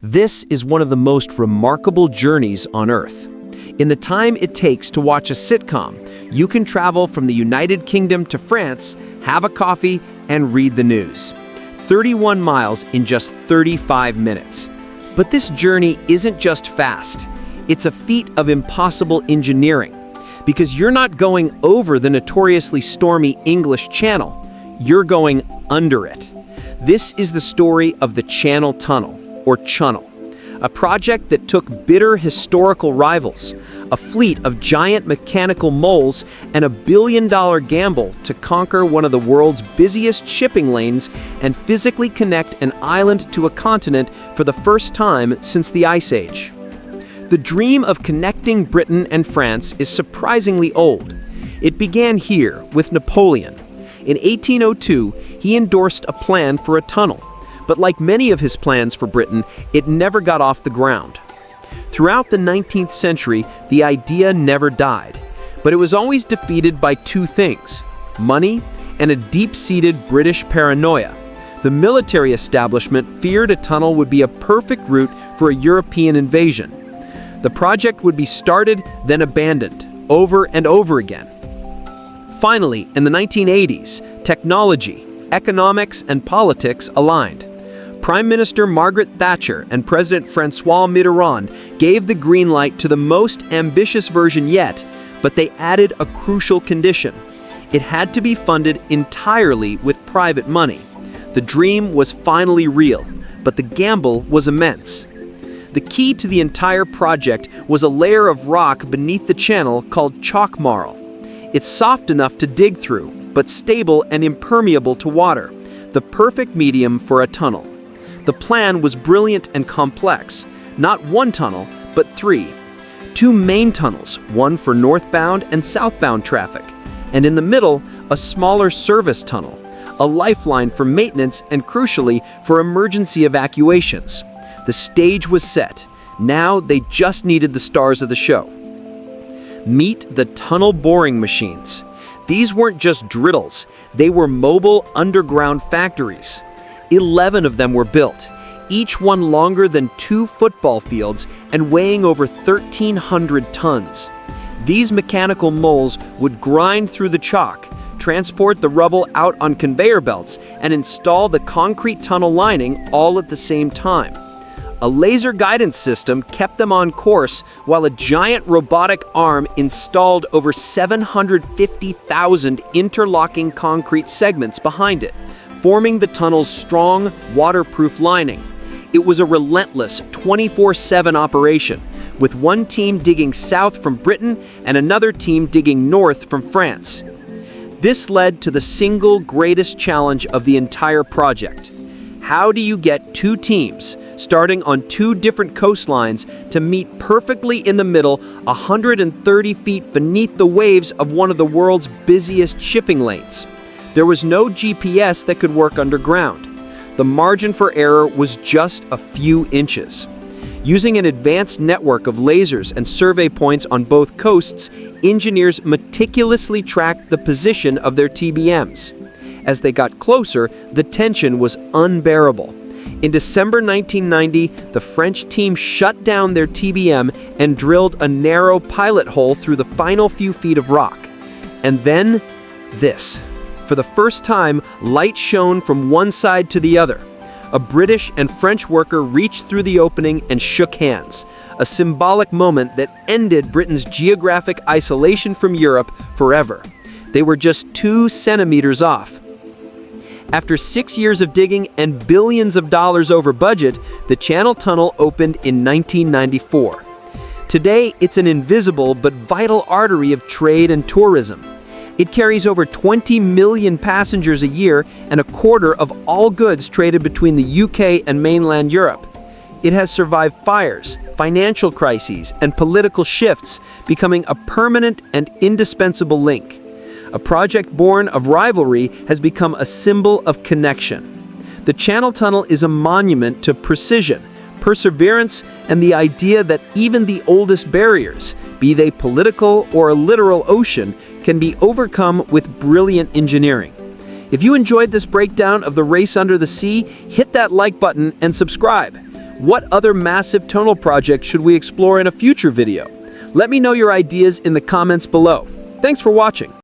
This is one of the most remarkable journeys on Earth. In the time it takes to watch a sitcom, you can travel from the United Kingdom to France, have a coffee, and read the news. 31 miles in just 35 minutes. But this journey isn't just fast. It's a feat of impossible engineering. Because you're not going over the notoriously stormy English Channel, you're going under it. This is the story of the Channel Tunnel, or Chunnel, a project that took bitter historical rivals, a fleet of giant mechanical moles, and a billion-dollar gamble to conquer one of the world's busiest shipping lanes and physically connect an island to a continent for the first time since the Ice Age. The dream of connecting Britain and France is surprisingly old. It began here with Napoleon. In 1802, he endorsed a plan for a tunnel. But like many of his plans for Britain, it never got off the ground. Throughout the 19th century, the idea never died. But it was always defeated by two things: money and a deep-seated British paranoia. The military establishment feared a tunnel would be a perfect route for a European invasion. The project would be started, then abandoned, over and over again. Finally, in the 1980s, technology, economics, and politics aligned. Prime Minister Margaret Thatcher and President François Mitterrand gave the green light to the most ambitious version yet, but they added a crucial condition. It had to be funded entirely with private money. The dream was finally real, but the gamble was immense. The key to the entire project was a layer of rock beneath the channel called chalk marl. It's soft enough to dig through, but stable and impermeable to water, the perfect medium for a tunnel. The plan was brilliant and complex. Not one tunnel, but three. Two main tunnels, one for northbound and southbound traffic, and in the middle, a smaller service tunnel, a lifeline for maintenance and, crucially, for emergency evacuations. The stage was set. Now they just needed the stars of the show. Meet the tunnel boring machines. These weren't just driddles, they were mobile underground factories. 11 of them were built, each one longer than 2 football fields and weighing over 1,300 tons. These mechanical moles would grind through the chalk, transport the rubble out on conveyor belts, and install the concrete tunnel lining all at the same time. A laser guidance system kept them on course while a giant robotic arm installed over 750,000 interlocking concrete segments behind it, forming the tunnel's strong, waterproof lining. It was a relentless 24/7 operation, with one team digging south from Britain and another team digging north from France. This led to the single greatest challenge of the entire project. How do you get two teams, starting on two different coastlines, to meet perfectly in the middle, 130 feet beneath the waves of one of the world's busiest shipping lanes? There was no GPS that could work underground. The margin for error was just a few inches. Using an advanced network of lasers and survey points on both coasts, engineers meticulously tracked the position of their TBMs. As they got closer, the tension was unbearable. In December 1990, the French team shut down their TBM and drilled a narrow pilot hole through the final few feet of rock. And then, this. For the first time, light shone from one side to the other. A British and French worker reached through the opening and shook hands, a symbolic moment that ended Britain's geographic isolation from Europe forever. They were just 2 centimeters off. After 6 years of digging and billions of dollars over budget, the Channel Tunnel opened in 1994. Today, it's an invisible but vital artery of trade and tourism. It carries over 20 million passengers a year and a quarter of all goods traded between the UK and mainland Europe. It has survived fires, financial crises, and political shifts, becoming a permanent and indispensable link. A project born of rivalry has become a symbol of connection. The Channel Tunnel is a monument to precision, perseverance, and the idea that even the oldest barriers, be they political or a literal ocean, can be overcome with brilliant engineering. If you enjoyed this breakdown of the race under the sea, hit that like button and subscribe. What other massive tunnel project should we explore in a future video? Let me know your ideas in the comments below. Thanks for watching.